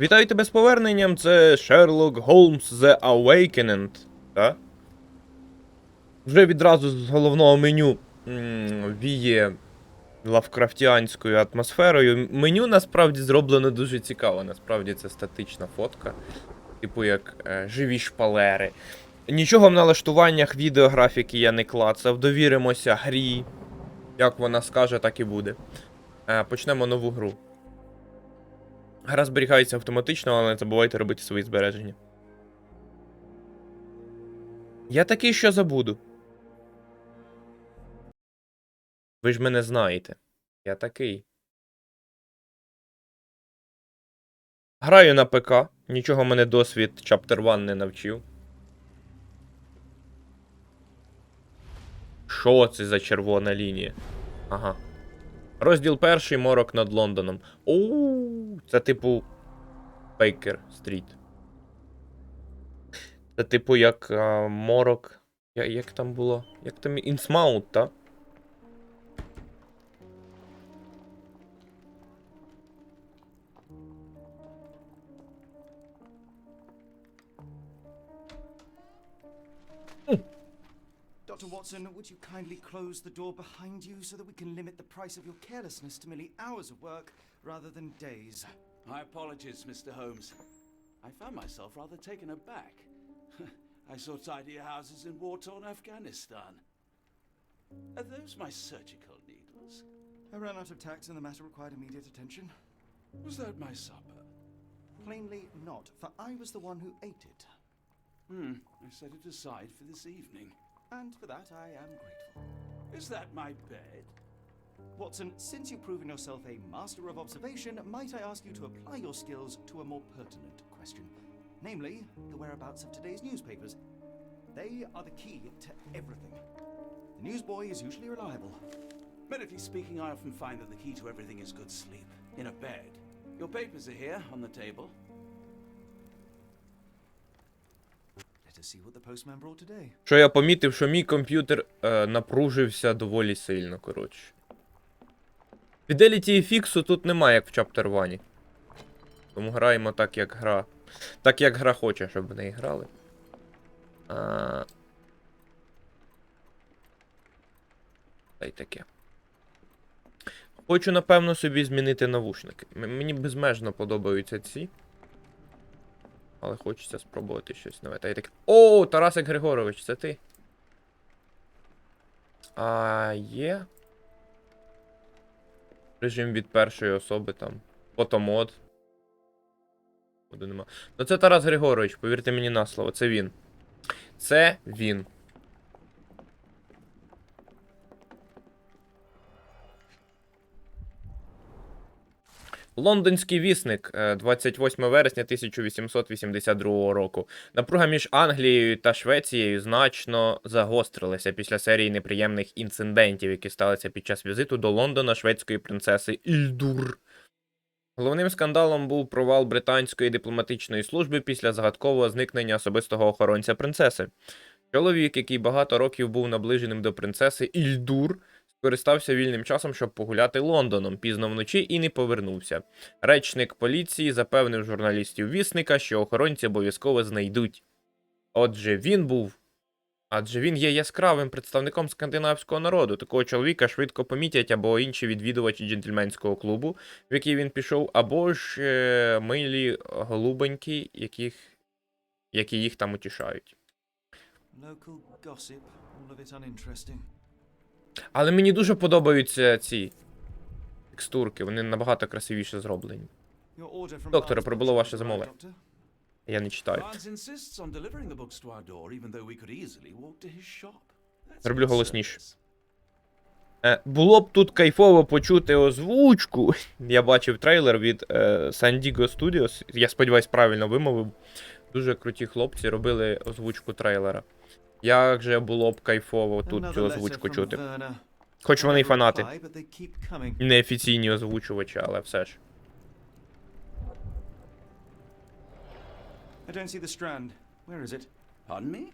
Вітаю тебе з поверненням, це Sherlock Holmes The Awakened, так? Вже відразу з головного меню віє лавкрафтіанською атмосферою. Меню насправді зроблено дуже цікаво, насправді це статична фотка, типу як живі шпалери. Нічого в налаштуваннях відеографіки я не клацав, довіримося грі. Як вона скаже, так і буде. Почнемо нову гру. Гра зберігається автоматично, але не забувайте робити свої збереження. Я такий, що забуду. Ви ж мене знаєте. Я такий. Граю на ПК. Нічого мене досвід Chapter 1 не навчив. Що це за червона лінія? Ага. Розділ 1. Морок над Лондоном. Оу, це типу Бейкер Стріт. Це типу як морок. Як там було? Як там Інсмаут, так? Dr. Watson, would you kindly close the door behind you so that we can limit the price of your carelessness to merely hours of work rather than days? My apologies, Mr. Holmes. I found myself rather taken aback. I saw tidier houses in war-torn Afghanistan. Are those my surgical needles? I ran out of tacks and the matter required immediate attention. Was that my supper? Plainly not, for I was the one who ate it. I set it aside for this evening. And for that I am grateful. Is that my bed? Watson, since you've proven yourself a master of observation, might I ask you to apply your skills to a more pertinent question? Namely, the whereabouts of today's newspapers. They are the key to everything. The newsboy is usually reliable. Medically speaking, I often find that the key to everything is good sleep. In a bed. Your papers are here, on the table. Let us see what the postman brought today. Що я помітив, що мій комп'ютер напружився доволі сильно, коротше. Fidelity і фіксу тут немає, як в Chapter 1. Тому граємо так, як гра. Так, як гра хоче, щоб в неї грали. Та й таке. Хочу, напевно, собі змінити навушники. Мені безмежно подобаються ці. Але хочеться спробувати щось нове. Та й таке. О, Тарасик Григорович, це ти? Є. Режим від першої особи там. Фотомод. Нема. Ну це Тарас Григорович, повірте мені на слово, це він. Це він. Лондонський вісник, 28 вересня 1882 року. Напруга між Англією та Швецією значно загострилася після серії неприємних інцидентів, які сталися під час візиту до Лондона шведської принцеси Ільдур. Головним скандалом був провал британської дипломатичної служби після загадкового зникнення особистого охоронця принцеси. Чоловік, який багато років був наближеним до принцеси Ільдур, скористався вільним часом, щоб погуляти Лондоном пізно вночі і не повернувся. Речник поліції запевнив журналістів вісника, що охоронці обов'язково знайдуть. Адже він є яскравим представником скандинавського народу. Такого чоловіка швидко помітять або інші відвідувачі джентльменського клубу, в який він пішов, або ж милі голубоньки, які їх там утішають. Local gossip, all of it uninteresting. Але мені дуже подобаються ці текстурки, вони набагато красивіше зроблені. Your order from Докторе, Barnes прибуло ваше Bookshop, замовлення. Doctor? Я не читаю. Barnes insists on delivering the books to our door, even though we could easily walk to his shop. That's Роблю good голосніше. service. Було б тут кайфово почути озвучку. Я бачив трейлер від San Diego Studios. Я сподіваюсь, правильно вимовив. Дуже круті хлопці робили озвучку трейлера. Як же було б кайфово тут Another цю letter озвучку from чути. Werner. Хоч вони й Never фанати. reply, but they keep coming. Неофіційні озвучувачі, але все ж. I don't see the Strand. Where is it? Pardon me?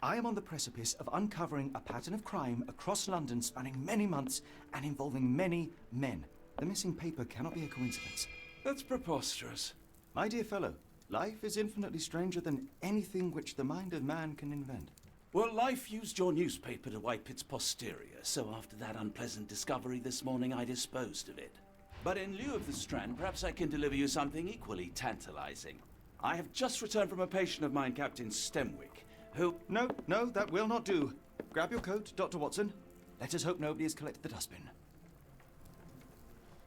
I am on the precipice of uncovering a pattern of crime across London spanning many months and involving many men. The missing paper cannot be a coincidence. That's preposterous. My dear fellow, life is infinitely stranger than anything which the mind of man can invent. Well, life used your newspaper to wipe its posterior, so after that unpleasant discovery this morning, I disposed of it. But in lieu of the Strand, perhaps I can deliver you something equally tantalizing. I have just returned from a patient of mine, Captain Stemwick, who... No, that will not do. Grab your coat, Dr. Watson. Let us hope nobody has collected the dustbin.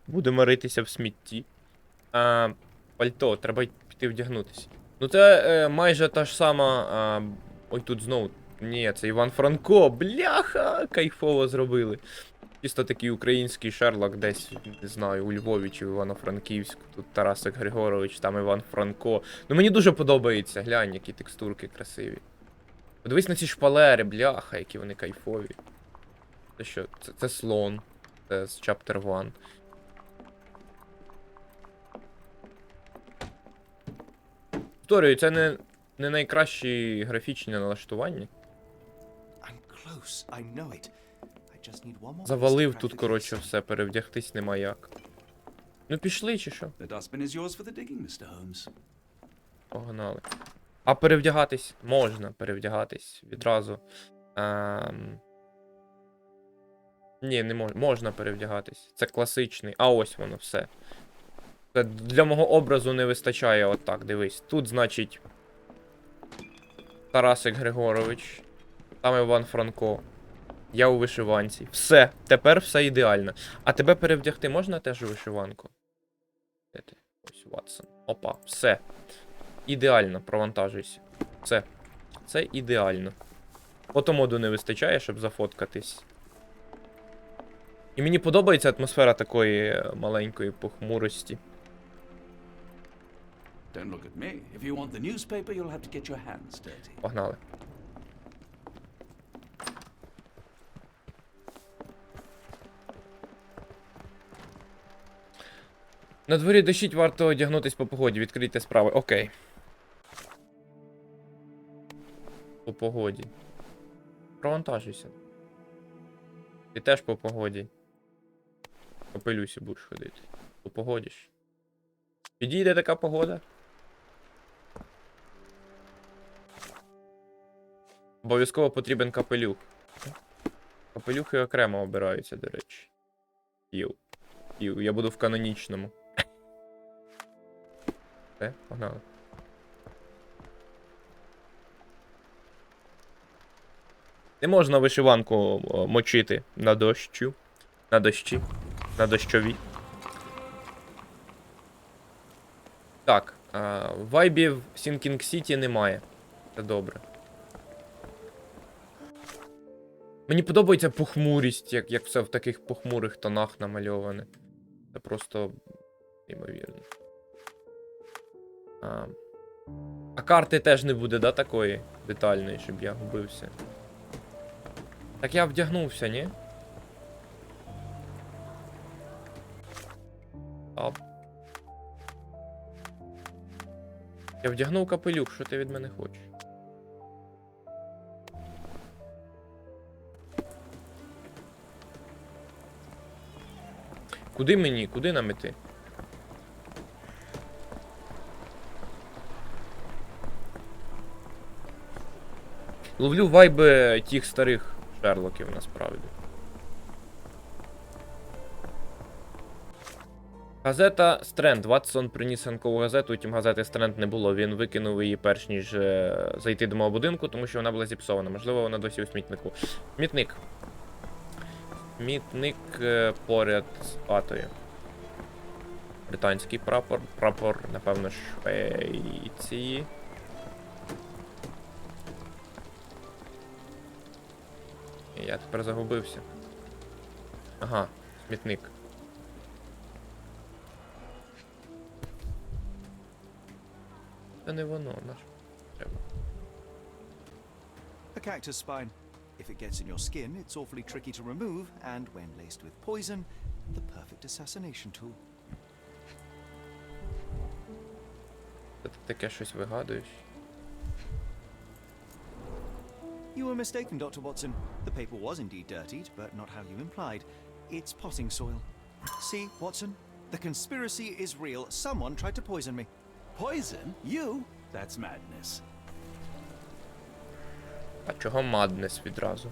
Будемо ритися в смітті. Пальто, треба піти вдягнутися. Ну це майже та ж сама... Ой, тут знову... Ні, це Іван Франко. Бляха! Кайфово зробили. Чисто такий український Шерлок десь, не знаю, у Львові чи в Івано-Франківську. Тут Тарасик Григорович, там Іван Франко. Ну мені дуже подобається, глянь, які текстурки красиві. Подивись на ці шпалери, бляха, які вони кайфові. Це що? Це слон. Це з Chapter 1. Повторюю, це не найкращі графічні налаштування. Завалив тут, коротше, все, перевдягтись нема як. Ну пішли чи що? The dustbin is yours for the digging, Mr. Holmes. Погнали. А перевдягатись? Можна перевдягатись відразу. Ні, не можна. Можна перевдягатись. Це класичний. А ось воно все. Це для мого образу не вистачає отак, дивись. Тут, значить, Тарасик Григорович. Там Іван Франко. Я у вишиванці. Все. Тепер все ідеально. А тебе перевдягти можна теж у вишиванку? Де ти? Ось Ватсон. Опа, все. Ідеально, провантажуйся. Все. Це ідеально. Фотомоду не вистачає, щоб зафоткатись. І мені подобається атмосфера такої маленької похмурості. Don't look at me. If you want the newspaper, you'll have to get your hands dirty. Погнали. На дворі дощить, варто одягнутись по погоді. Відкрийте справи. Окей. По погоді. Провантажуйся. Ти теж по погоді. По пилюсі будеш ходити. По погоді ж. Підійде така погода. Обов'язково потрібен капелюх. Капелюхи окремо обираються, до речі. Я буду в канонічному. Все, погнали. Не можна вишиванку мочити на дощу. На дощі. На дощові. Так, вайбів Sinking City немає. Це добре. Мені подобається похмурість, як все в таких похмурих тонах намальоване. Це просто неймовірно. А карти теж не буде, да, такої детальної, щоб я губився. Так я вдягнувся, ні? Я вдягнув капелюх, що ти від мене хочеш? Куди мені? Куди нам іти? Ловлю вайби тих старих Шерлоків, насправді. Газета Стренд. Ватсон приніс ранкову газету, утім газети Стренд не було. Він викинув її перш ніж зайти до мого будинку, тому що вона була зіпсована. Можливо, вона досі у смітнику. Смітник. Смітник поряд з хатою. Британський прапор. Прапор, напевно, Швеції. Я тепер загубився. Ага, смітник. Це не воно, наш. Треба. A cactus spine. If it gets in your skin, it's awfully tricky to remove, and when laced with poison, the perfect assassination tool. Ти таке щось вигадуєш? You were mistaken, Dr. Watson. The paper was indeed dirtied, but not how you implied. It's potting soil. See, Watson? The conspiracy is real. Someone tried to poison me. Poison? You? That's madness. А чого маднес відразу?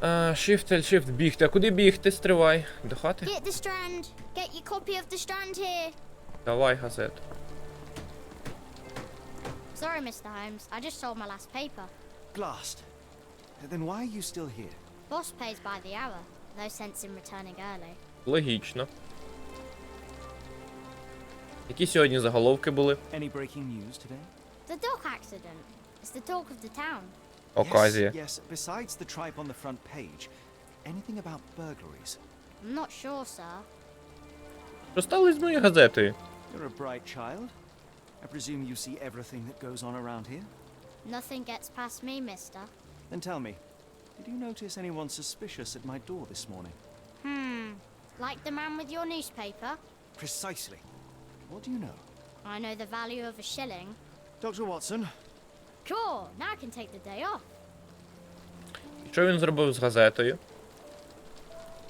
Shift, бігти. А куди бігти? Стривай. До хати? Get the Strand. Get your copy of the Strand here. Давай газету. Sorry, Mr. Holmes. I just sold my last paper. Blast. Then why are you still here? Boss pays by the hour. No sense in returning early. Логічно. Які сьогодні заголовки були? Any breaking news today? The dog accident. It's the talk of the town. Оказія. Yes. Besides the tripe on the front page, anything about burglaries? I'm not sure, sir. Що сталося з моєю газетою? You're a bright child. I presume you see everything that goes on around here? Nothing gets past me, mister. Then tell me, did you notice anyone suspicious at my door this morning? Like the man with your newspaper? Precisely. What do you know? I know the value of a shilling. Dr. Watson, Cool, now I can take the day off. Що він зробив з газетою?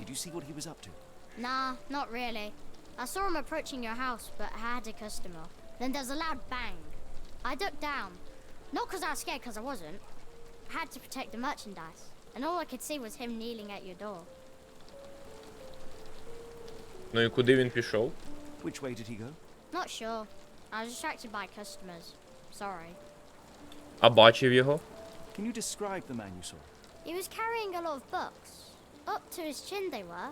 did you see what he was up to? Nah, not really. I saw him approaching your house, but I had a customer. Then there's a loud bang. I ducked down. Not because I was scared, because I wasn't. I had to protect the merchandise. And all I could see was him kneeling at your door. Ну і куди він пішов? Which way did he go? Not sure. I was distracted by customers. Sorry. А бачив його? Can you describe the man you saw? He was carrying a lot of books. Up to his chin they were.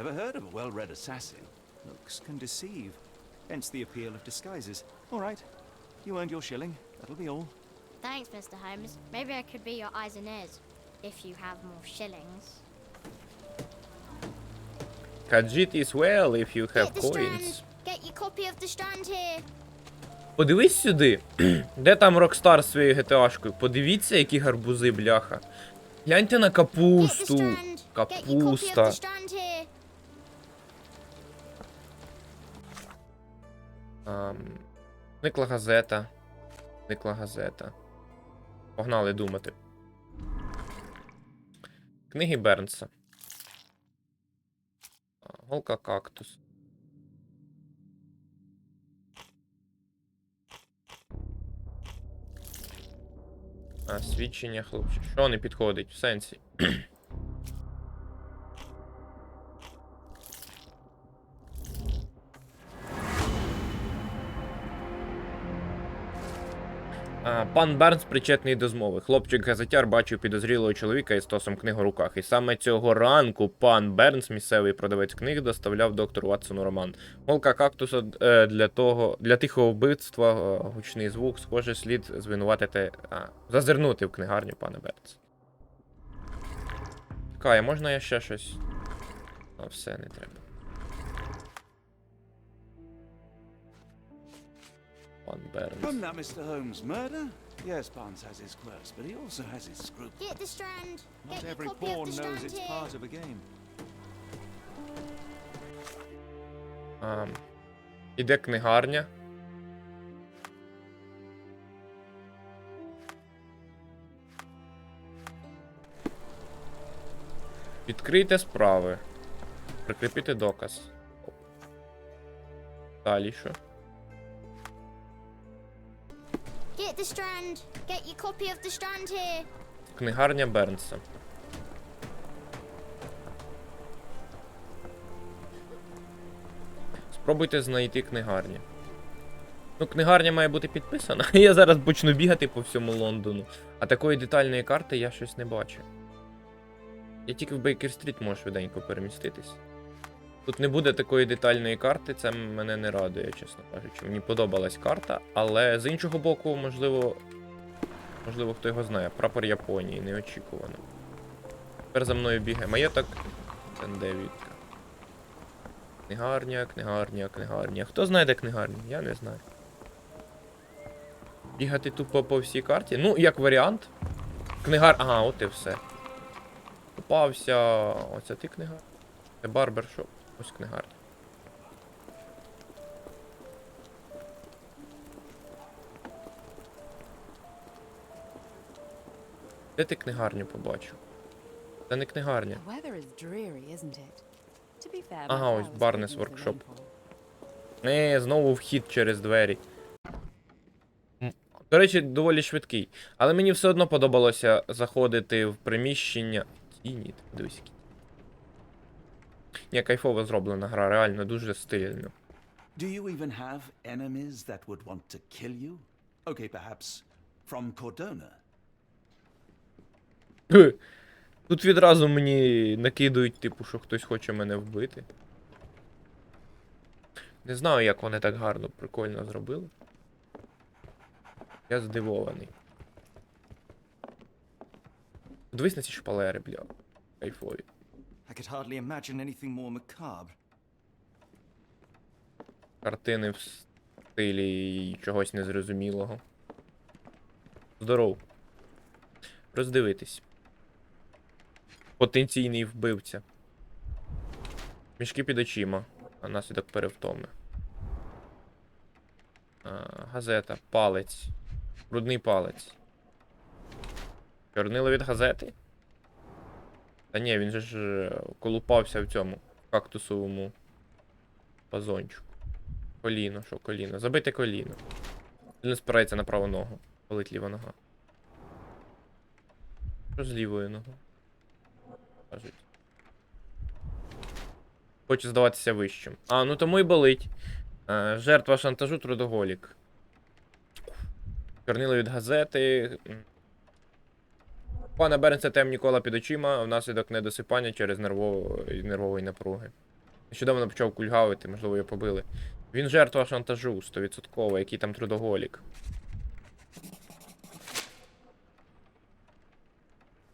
Never heard of a well-read assassin. Looks can deceive. Hence the appeal of disguises. All right. You earned your shilling. That'll be all. Thanks, Mr. Holmes. Maybe I could be your eyes and ears. If you have more shillings. Kajit is well if you have Get the coins. Strand. Get your copy of the Strand here. Подивись сюди. Де там Рокстар з своєю ГТАшкою? Подивіться, які гарбузи, бляха. Гляньте на Get the капусту. Strand. Get your copy of Капуста. the Strand here. Зникла газета. Зникла газета. Погнали думати. Книги Бернса. Голка кактус. Свідчення хлопчик. Що не підходить? В сенсі. Пан Бернс причетний до змови. Хлопчик-газетяр бачив підозрілого чоловіка із стосом книг у руках. І саме цього ранку пан Бернс, місцевий продавець книг, доставляв доктору Ватсону роман. Голка кактуса для тихого вбивства, гучний звук, схоже, слід звинуватити... зазирнути в книгарню пана Бернса. Кая, можна я ще щось? Все, не треба. Пан Бернс. From that, Mr. Holmes, murder? Yes, Barnes has his quirks, but he also has his scruples. Get the Strand. Not Get your every copy of pawn the knows Strand it's here. part of a game. Іде книгарня. Відкрийте справи. Прикріпити доказ. Далі що? Get the Strand. Get your copy of the Strand here. Книгарня Бернса. Спробуйте знайти книгарню. Ну, книгарня має бути підписана. Я зараз почну бігати по всьому Лондону. А такої детальної карти я щось не бачу. Я тільки в Бейкер-стріт можу швиденько переміститись. Тут не буде такої детальної карти, це мене не радує, чесно кажучи. Мені подобалась карта, але з іншого боку, можливо, хто його знає. Прапор Японії, неочікувано. Тепер за мною бігає маєток. Це де відка. Книгарня. Хто знає, де книгарня? Я не знаю. Бігати тупо по всій карті? Ну, як варіант. Ага, от і все. Попався. Оце ти книгарня. Це барбершоп. Ось книгарня. Де ти книгарню побачив? Це не книгарня. The weather is dreary, isn't it? To be fair, Ага, my ось father's Барнес taking the воркшоп. rainfall. Знову вхід через двері. До речі, доволі швидкий. Але мені все одно подобалося заходити в приміщення. Тіні, ти подивись, які. Ні, кайфово зроблена гра, реально дуже стильно. Do you even have enemies that would want to kill you? Okay, perhaps from Cordona. Тут відразу мені накидують, типу, що хтось хоче мене вбити. Не знаю, як вони так гарно, прикольно зробили. Я здивований. Дивись на ці шпалери, бля. Кайфові. I could hardly imagine anything more macabre. Картини в стилі чогось незрозумілого. Здоров. Роздивитись. Потенційний вбивця. Мішки під очима. Наслідок перевтоми. Газета. Палець. Брудний палець. Чорнило від газети? Та ні, він же ж колупався в цьому кактусовому вазончику. Коліно, що коліно? Забите коліно. Він спирається на праву ногу. Болить ліва нога. Що з лівою ногою? Кажуть. Хоче здаватися вищим. Ну тому і болить. Жертва шантажу трудоголік. Чорнило від газети. Пана Бернса темні кола під очима внаслідок недосипання через нервової напруги. Нещодавно почав кульгавити, можливо, його побили. Він жертва шантажу 100%, який там трудоголік.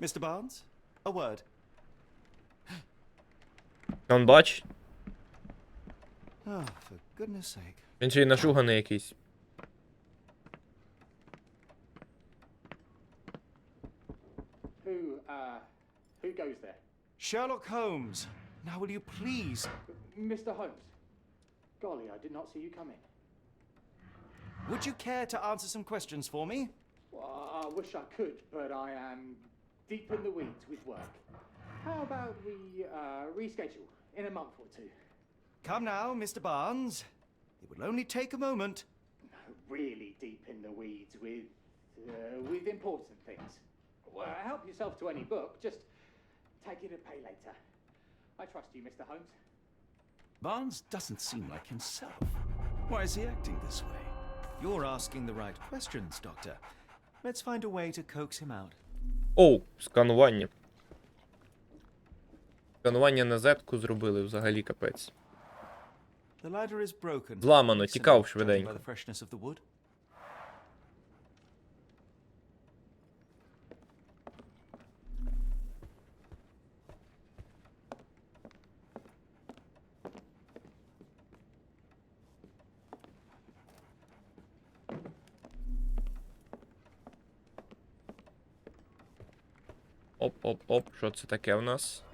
Mr. Barnes, a word. Он бач? Oh, for goodness sake. Він ще й нашуганий якийсь. Who goes there? Sherlock Holmes. Now will you please? Mr. Holmes. Golly, I did not see you come in. Would you care to answer some questions for me? Well, I wish I could, but I am deep in the weeds with work. How about we reschedule in a month or two? Come now, Mr. Barnes. It will only take a moment. Really deep in the weeds with important things. Well, help yourself to any book. Just take it and pay later. I trust you, Mr. Holmes. Barnes doesn't seem like himself. Why is he acting this way? You're asking the right questions, Doctor. Let's find a way to coax him out. Оу, сканування. Сканування на зетку зробили взагалі капець. The ladder is broken. Зламано, тікав Judging швиденько. by the freshness of the wood. Оп-оп-оп, що це таке в нас?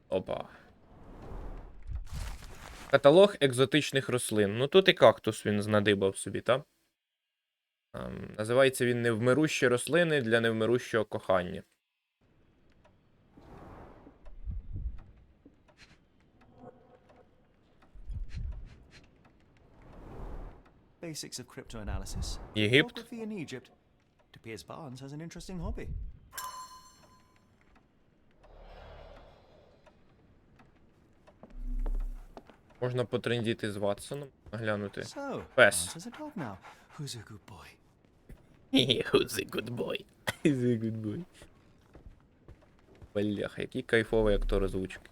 Опа. Каталог екзотичних рослин. Ну тут і кактус він знадибав собі, так? Називається він «Невмирущі рослини для невмирущого кохання». Basics of cryptoanalysis. Єгипт. Geography in Egypt. It appears Barnes has an interesting hobby. Можна потрендіти з Ватсоном, глянути. So, Пес. Barnes has a dog now. Who's a good boy? Who's a good boy? Who's a good boy? Бляха, який кайфовий актор озвучки.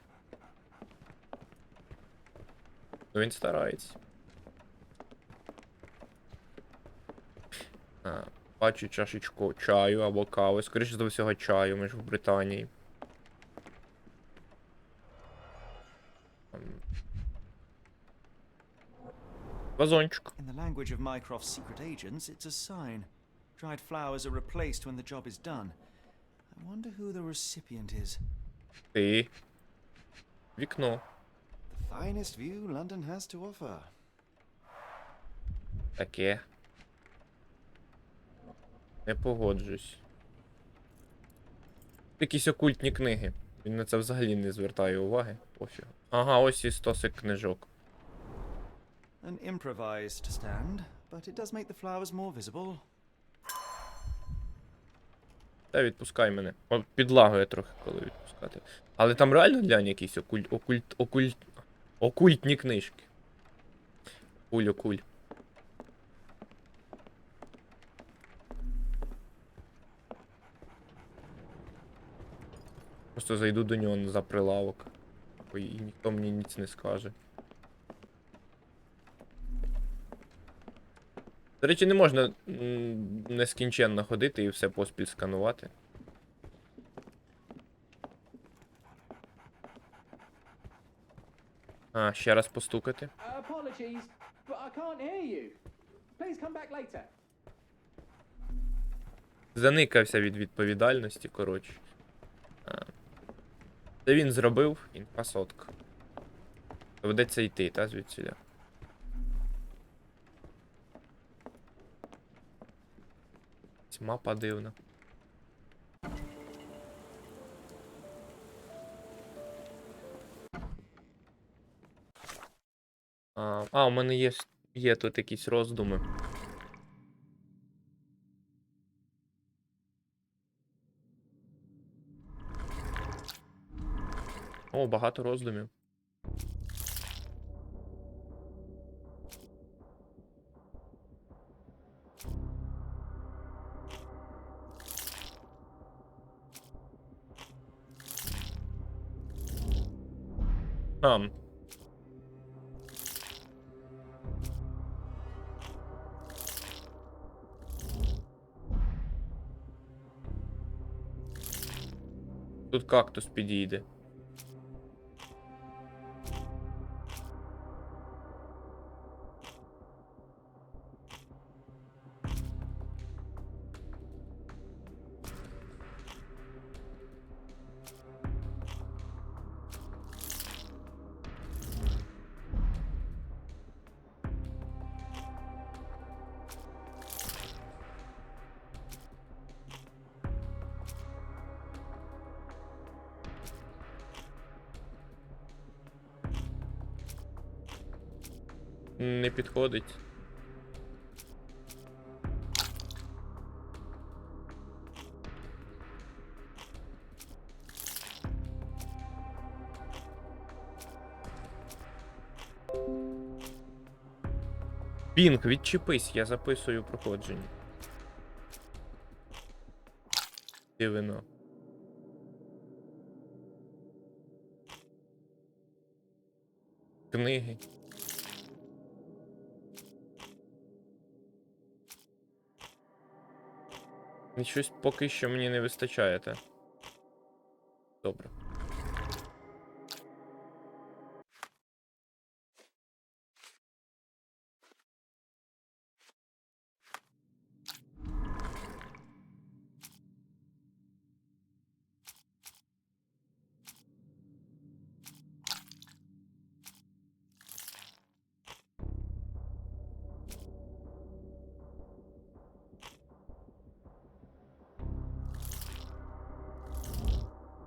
Ну він старається. Бачу чашечку чаю або кави. Скоріше за всього чаю, ми ж в Британії. Вазончик. In the language of Mycroft's secret agents, it's a sign. Dried flowers are replaced when the job is done. I wonder who the recipient is. Ти. Вікно. The finest view London has to offer. Таке. Не погоджусь. Якісь окультні книги. Він на це взагалі не звертає уваги. Пофіг. Ага, ось і стосик книжок. An improvised stand, but it does make the flowers more visible. Та відпускай мене. О, підлагує трохи, коли відпускати. Але там реально глянь якісь окультні книжки. Окуль. Просто зайду до нього за прилавок. І ніхто мені ніц не скаже. До речі, не можна нескінченно ходити і все поспіль сканувати. А, ще раз постукати. Apologies, but I can't hear you. Please come back later. Заникався від відповідальності, коротше. Це він зробив, інфасотка. Доведеться йти, та, звідсіля. Мапа дивна. У мене є тут якісь роздуми. О, багато роздумів. Тут кактус підійде. Не підходить. Пінг, відчепись, я записую проходження. Дивино. Книги. І щось поки що мені не вистачає, та? Добре.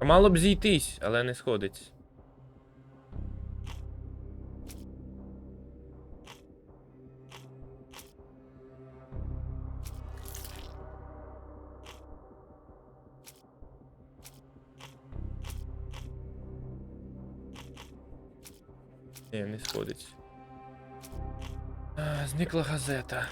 Мало б зійтись, але не сходиться. Ні, не сходиться. Зникла газета.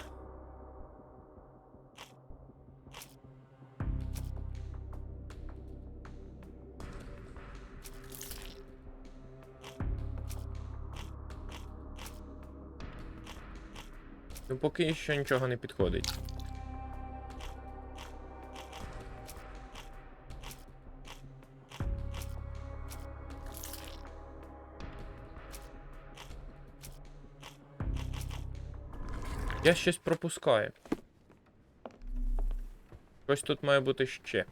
Ну, поки що нічого не підходить. Я щось пропускаю. Щось тут має бути ще.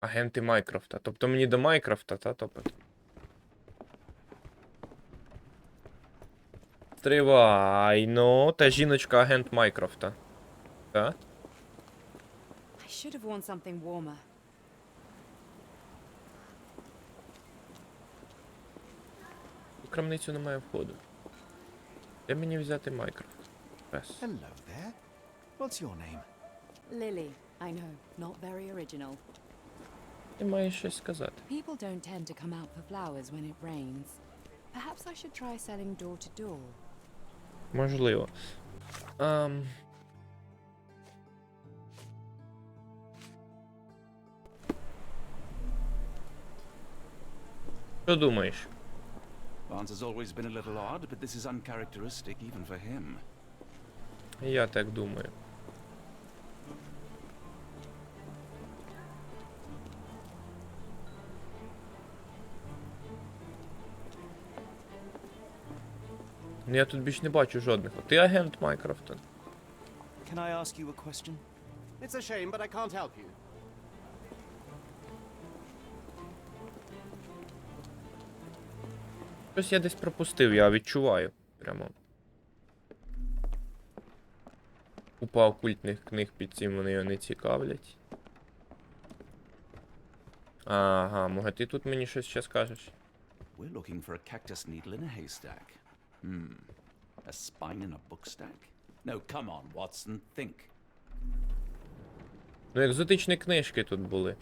Агенти Майкрофта. Тобто мені до Майкрофта, та топити. Стривай, ну, та жіночка агент Майкрофта. Так? I should have worn something warmer. У крамницю немає входу. Де мені взяти Майкрофт? Пес. Hello there. What's your name? Lily, I know, not very original. Ти маєш щось сказати. People don't tend to come out for flowers when it rains. Perhaps I should try selling door to door. Можливо. Що думаєш? Vance has always been a little odd, but this is uncharacteristic even for him. Я так думаю. Ну я тут більш не бачу жодних. Ти агент Майкрофта. Can I ask you a question? It's a shame, but I can't help you. Щось я десь пропустив, я відчуваю. Прямо. Купа окультних книг під цим, вони його не цікавлять. Ага, може ти тут мені щось ще скажеш? We're looking for a cactus needle in a haystack. A spine in a bookstack? No, come on, Watson, think. Ну, екзотичні книжки тут були.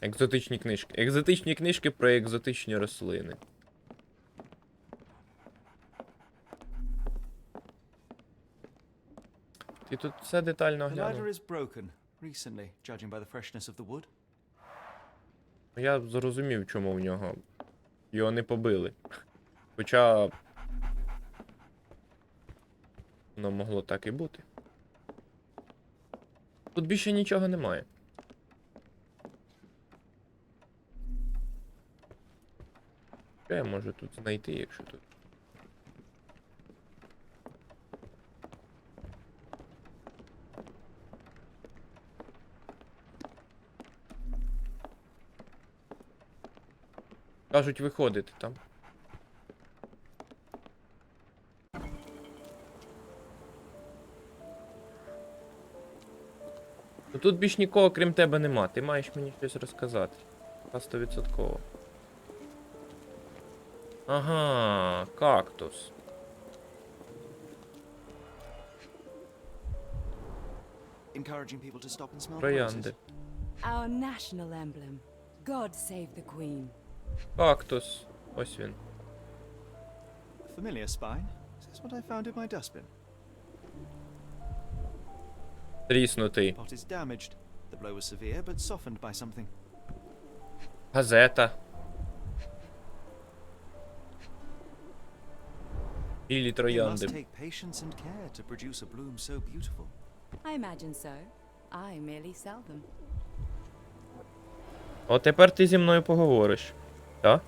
Екзотичні книжки. Екзотичні книжки про екзотичні рослини. Ти тут все детально The ladder оглянув. is broken recently, judging by the freshness of the wood. Я зрозумів, чому в нього. Його не побили. Хоча. Воно могло так і бути. Тут більше нічого немає. Що я можу тут знайти, якщо тут. Кажуть, виходити там. Ну тут більш нікого, крім тебе, нема. Ти маєш мені щось розказати. 100%. Ага, кактус. Encouraging people to stop and smell Троянди. roses. Our national emblem. God save the Queen. Кактус. Ось він. Familiar spine? Is this what I found in my dustbin? Тріснутий. Pot is damaged. The blow was severe, but softened by something. Газета. Білі It must троянди. take patience and care to produce a bloom so beautiful. I imagine so. I merely sell them. О, тепер ти зі мною поговориш. Так?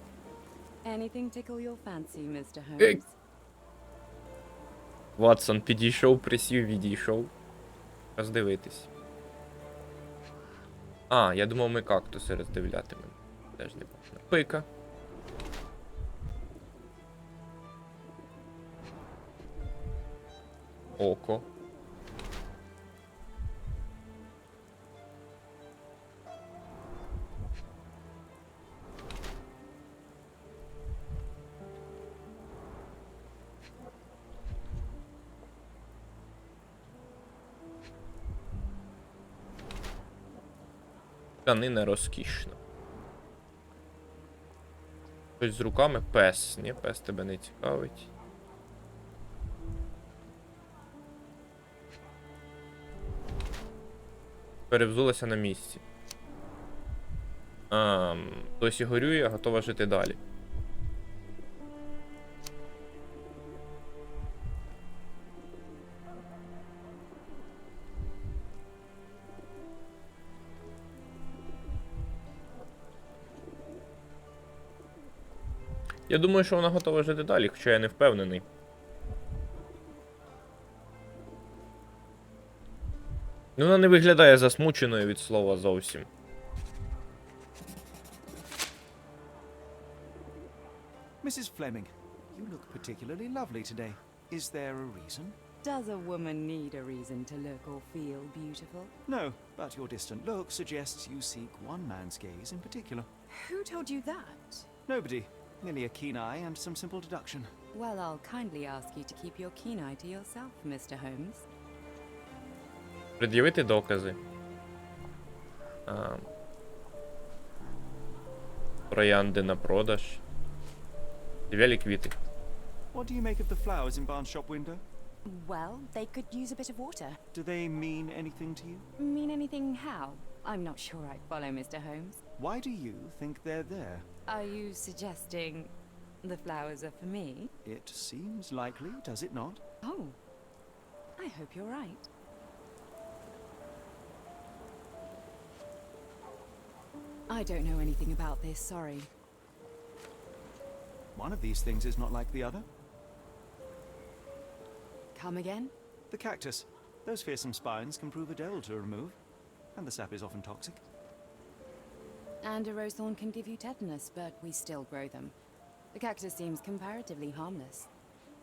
Anything tickle your fancy, Mr. Ей. Holmes? Ватсон підійшов, присів, відійшов. Роздивитись. А, я думав, ми кактуси роздивлятимемо. Теж не бачу. Пика. Око. Тканина розкішна. Щось з руками? Пес. Ні, пес тебе не цікавить. Перевзулася на місці. Досі горює, готова жити далі. Я думаю, що вона готова жити далі, хоча я не впевнений. Ну, вона не виглядає засмученою від слова зовсім. Mrs. Fleming, you look particularly lovely today. Is there a reason? Does a woman need a reason to look or feel beautiful? No, but your distant look suggests you seek one man's gaze in particular. Who told you that? Nobody. Merely a keen eye and some simple deduction. Well, I'll kindly ask you to keep your keen eye to yourself, Mr. Holmes. Пред'явити докази. Троянди на продаж. Див'ялі квіти. What do you make of the flowers in Barnes' shop window? Well, they could use a bit of water. Do they mean anything to you? Mean anything how? I'm not sure I follow, Mr. Holmes. Why do you think they're there? Are you suggesting the flowers are for me? It seems likely, does it not? Oh, I hope you're right. I don't know anything about this, sorry. One of these things is not like the other. Come again? The cactus. Those fearsome spines can prove a devil to remove, and the sap is often toxic. And a rose thorn can give you tetanus, but we still grow them. The cactus seems comparatively harmless,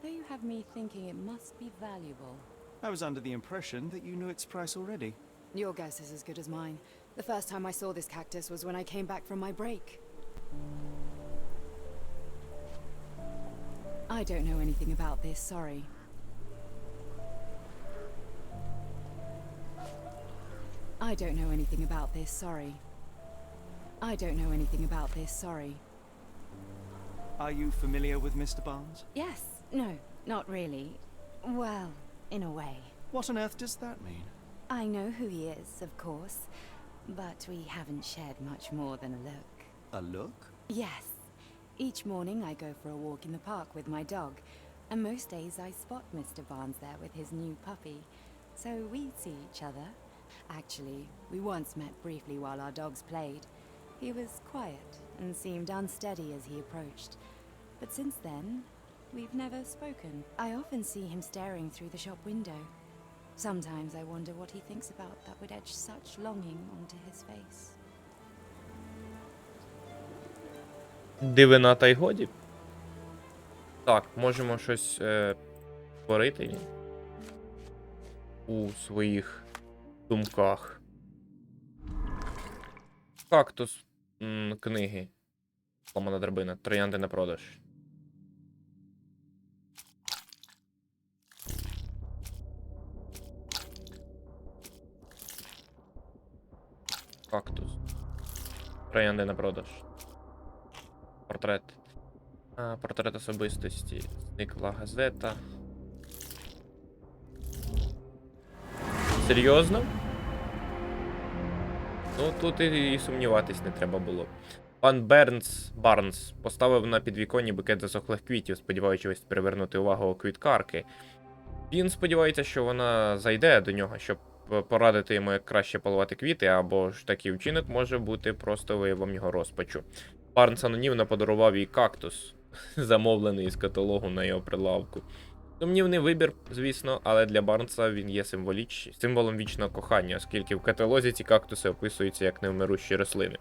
though you have me thinking it must be valuable. I was under the impression that you knew its price already. Your guess is as good as mine. The first time I saw this cactus was when I came back from my break. I don't know anything about this, sorry. I don't know anything about this, sorry. I don't know anything about this, sorry. Are you familiar with Mr. Barnes? Yes, no, not really. Well, in a way. What on earth does that mean? I know who he is, of course, but we haven't shared much more than a look. A look? Yes. Each morning I go for a walk in the park with my dog, and most days I spot Mr. Barnes there with his new puppy, so we see each other. Actually, we once met briefly while our dogs played. He was quiet and seemed unsteady as he approached, but since then, we've never spoken. I often see him staring through the shop window. Sometimes I wonder what he thinks about that would etch such longing onto his face. Дивина та й годі. Так, можемо щось творити у своїх думках. Кактус. Книги. Ламана драбина. Троянди на продаж. Кактус. Троянди на продаж. Портрет. Портрет особистості. Зникла газета. Серйозно? Ну, тут і сумніватись не треба було. Пан Барнс поставив на підвіконні букет засохлих квітів, сподіваючись привернути увагу квіткарки. Він сподівається, що вона зайде до нього, щоб порадити йому, як краще поливати квіти, або ж такий вчинок може бути просто виявом його розпачу. Барнс анонімно подарував їй кактус, замовлений із каталогу на його прилавку. Сумнівний вибір, звісно, але для Барнса він є символом вічного кохання, оскільки в каталозі ці кактуси описуються як невмирущі рослини.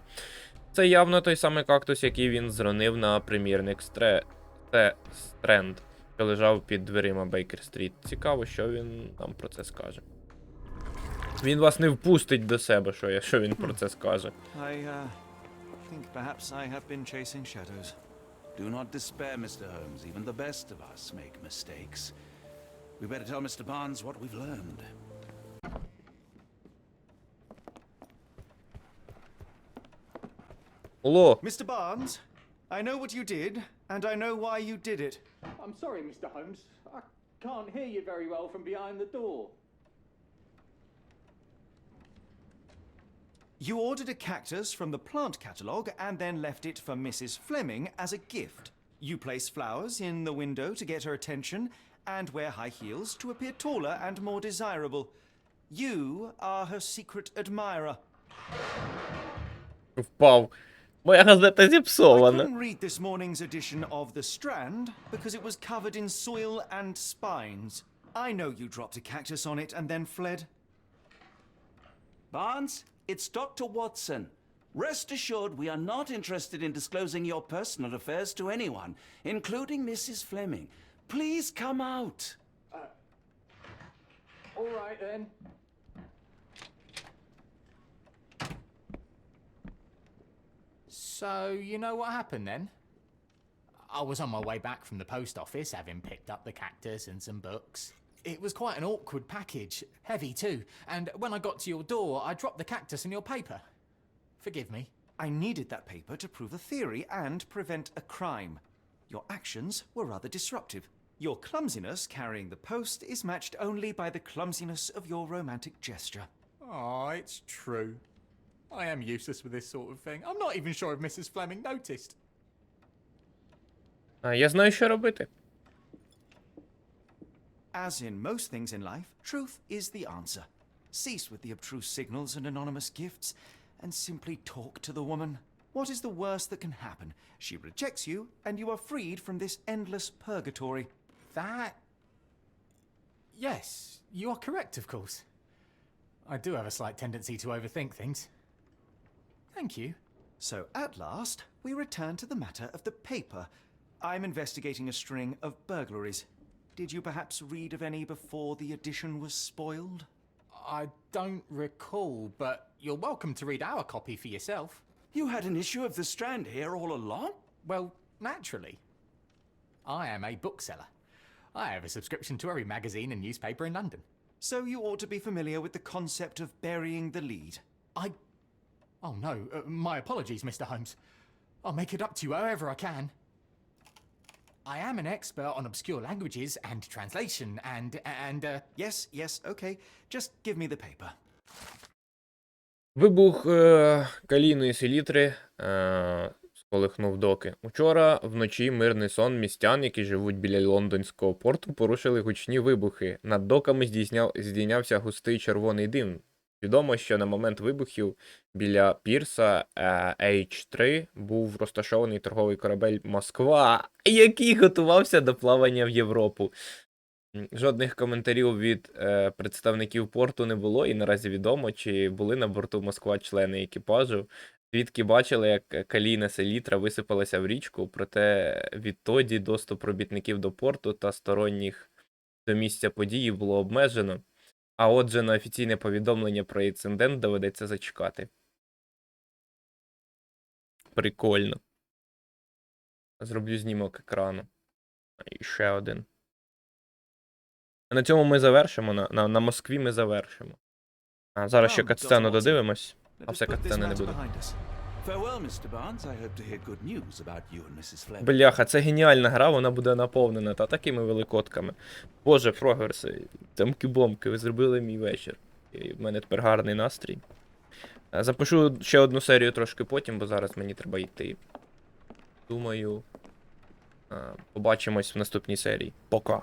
Це явно той самий кактус, який він зронив на примірник Стренд, що лежав під дверима Бейкер-стріт. Цікаво, що він нам про це скаже. Він вас не впустить до себе, що він про це скаже. I think perhaps I have been chasing shadows. Do not despair, Mr. Holmes. Even the best of us make mistakes. We better tell Mr. Barnes what we've learned. Алло! Mr. Barnes, I know what you did, and I know why you did it. I'm sorry, Mr. Holmes. I can't hear you very well from behind the door. You ordered a cactus from the plant catalogue and then left it for Mrs. Fleming as a gift. You place flowers in the window to get her attention and wear high heels to appear taller and more desirable. You are her secret admirer. Впав. Моя газета I зіпсована. couldn't read this morning's edition of The Strand because it was covered in soil and spines. I know you dropped a cactus on it and then fled. Barnes, it's Dr. Watson. Rest assured, we are not interested in disclosing your personal affairs to anyone, including Mrs. Fleming. Please come out. All right then. So, you know what happened then? I was on my way back from the post office, having picked up the cactus and some books. It was quite an awkward package, heavy too, and when I got to your door, I dropped the cactus and your paper. Forgive me. I needed that paper to prove a theory and prevent a crime. Your actions were rather disruptive. Your clumsiness carrying the post is matched only by the clumsiness of your romantic gesture. Oh, it's true. I am useless with this sort of thing. I'm not even sure if Mrs. Fleming noticed. Я знаю, що робити. As in most things in life, truth is the answer. Cease with the abstruse signals and anonymous gifts, and simply talk to the woman. What is the worst that can happen? She rejects you, and you are freed from this endless purgatory. That... Yes, you are correct, of course. I do have a slight tendency to overthink things. Thank you. So, at last, we return to the matter of the paper. I'm investigating a string of burglaries. Did you perhaps read of any before the edition was spoiled? I don't recall, but you're welcome to read our copy for yourself. You had an issue of The Strand here all along? Well, naturally. I am a bookseller. I have a subscription to every magazine and newspaper in London. So you ought to be familiar with the concept of burying the lead. Oh no, my apologies, Mr. Holmes. I'll make it up to you however I can. I am an expert on obscure languages and translation and Yes, okay. Just give me the paper. Вибух калійної селітри сколихнув доки. Учора вночі мирний сон містян, які живуть біля лондонського порту, порушили гучні вибухи. Над доками здійнявся густий червоний дим. Відомо, що на момент вибухів біля пірса H3 був розташований торговий корабель «Москва», який готувався до плавання в Європу. Жодних коментарів від представників порту не було, і наразі відомо, чи були на борту «Москва» члени екіпажу. Свідки бачили, як калійна селітра висипалася в річку, проте відтоді доступ робітників до порту та сторонніх до місця події було обмежено. А отже, на офіційне повідомлення про інцидент доведеться зачекати. Прикольно. Зроблю знімок екрану. І ще один. На цьому ми завершимо. На Москві ми завершимо. А зараз ще катсцену додивимось, а все катсцени не буде. Farewell, Mr. Barnes. I hope to hear good news about you and Mrs. Fleming. Бляха, це геніальна гра, вона буде наповнена та такими великодками. Боже, прогерси, тамки-бомки, ви зробили мій вечір. І в мене тепер гарний настрій. Запишу ще одну серію трошки потім, бо зараз мені треба йти. Думаю, побачимось в наступній серії. Пока.